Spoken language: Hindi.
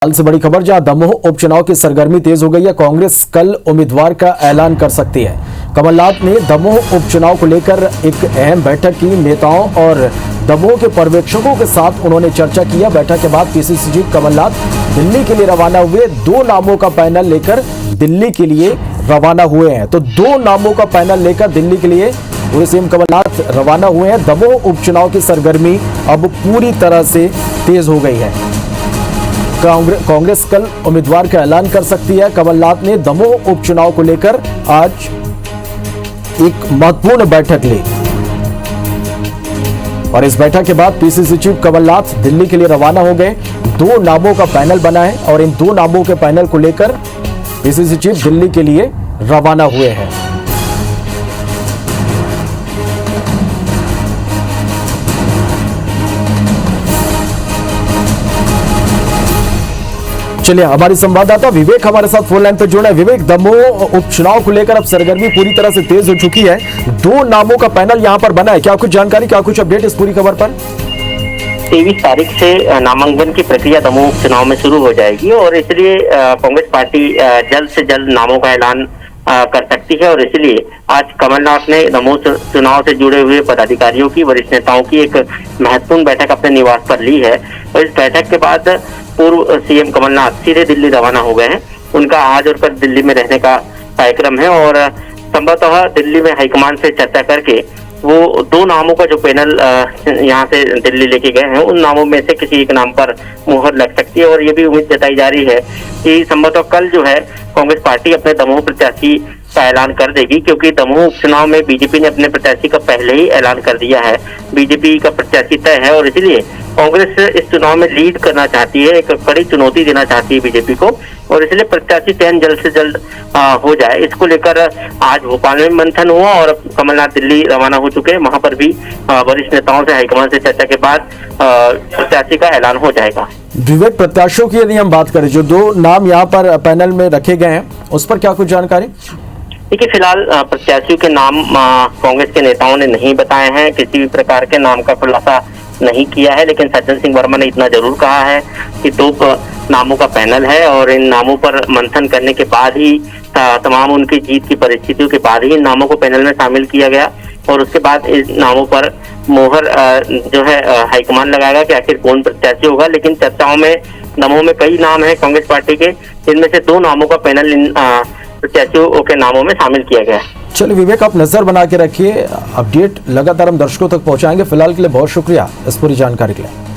हाल से बड़ी खबर, जहां दमोह उपचुनाव की सरगर्मी तेज हो गई है। कांग्रेस कल उम्मीदवार का ऐलान कर सकती है। कमलनाथ ने दमोह उपचुनाव को लेकर एक अहम बैठक की। नेताओं और दमोह के पर्यवेक्षकों के साथ उन्होंने चर्चा किया। बैठक के बाद पीसीसी चीफ कमलनाथ दिल्ली के लिए रवाना हुए। 2 नामों का पैनल लेकर दिल्ली के लिए रवाना हुए हैं। तो 2 नामों का पैनल लेकर दिल्ली के लिए पूर्व सीएम कमलनाथ रवाना हुए हैं। दमोह उपचुनाव की सरगर्मी अब पूरी तरह से तेज हो गई है। कांग्रेस कल उम्मीदवार का ऐलान कर सकती है। कमलनाथ ने दमोह उपचुनाव को लेकर आज एक महत्वपूर्ण बैठक ली और इस बैठक के बाद पीसीसी चीफ कमलनाथ दिल्ली के लिए रवाना हो गए। 2 नामों का पैनल बना है और इन 2 नामों के पैनल को लेकर पीसीसी चीफ दिल्ली के लिए रवाना हुए हैं। चलिए, हमारे संवाददाता विवेक हमारे साथ फोन लाइन पर जुड़े हैं। विवेक, दमोह उपचुनाव को लेकर अब सरगर्मी पूरी तरह से तेज हो चुकी है। 2 नामों का पैनल यहां पर बना है। क्या कुछ जानकारी, क्या कुछ अपडेट इस पूरी खबर पर? 23 तारीख से नामांकन की प्रक्रिया दमोह उपचुनाव में शुरू हो जाएगी और इसलिए कांग्रेस पार्टी जल्द से जल्द नामों का ऐलान कर सकती है। और इसलिए आज कमलनाथ ने दमोह चुनाव से जुड़े हुए पदाधिकारियों की, वरिष्ठ नेताओं की एक महत्वपूर्ण बैठक अपने निवास पर ली है। और इस बैठक के बाद पूर्व सीएम कमलनाथ सीधे दिल्ली रवाना हो गए हैं। उनका आज और कल दिल्ली में रहने का कार्यक्रम है और संभवतः दिल्ली में हाईकमान से चर्चा करके वो 2 नामों का जो पैनल यहाँ से दिल्ली लेके गए हैं, उन नामों में से किसी एक नाम पर मुहर लग सकती है। और ये भी उम्मीद जताई जा रही है कि संभवतः कल जो है कांग्रेस पार्टी अपने दमोह प्रत्याशी का ऐलान कर देगी, क्योंकि दमोह उपचुनाव में बीजेपी ने अपने प्रत्याशी का पहले ही ऐलान कर दिया है। बीजेपी का प्रत्याशी तय है और इसलिए कांग्रेस इस चुनाव में लीड करना चाहती है, एक कड़ी चुनौती देना चाहती है बीजेपी को। और इसलिए प्रत्याशी चयन जल्द से जल्द हो जाए, इसको लेकर आज भोपाल में मंथन हुआ और कमलनाथ दिल्ली रवाना हो चुके हैं। वहां पर भी वरिष्ठ नेताओं से हाईकमान से चर्चा के बाद प्रत्याशी का ऐलान हो जाएगा। विवेक, प्रत्याशियों की यदि हम बात करें, जो 2 नाम यहाँ पर पैनल में रखे गए हैं, उस पर क्या कुछ जानकारी? देखिए, फिलहाल प्रत्याशियों के नाम कांग्रेस के नेताओं ने नहीं बताए हैं। किसी भी प्रकार के नाम का खुलासा नहीं किया है, लेकिन सज्जन सिंह वर्मा ने इतना जरूर कहा है कि 2 नामों का पैनल है और इन नामों पर मंथन करने के बाद ही, तमाम उनकी जीत की परिस्थितियों के बाद ही इन नामों को पैनल में शामिल किया गया और उसके बाद इन नामों पर मोहर जो है हाईकमान लगाएगा कि आखिर कौन प्रत्याशी होगा। लेकिन चर्चाओं में दमोह में कई नाम है कांग्रेस पार्टी के, जिनमें से 2 नामों का पैनल इन प्रत्याशियों के नामों में शामिल किया गया है। चलिए विवेक, आप नजर बना के रखिए। अपडेट लगातार हम दर्शकों तक पहुंचाएंगे। फिलहाल के लिए बहुत शुक्रिया इस पूरी जानकारी के लिए।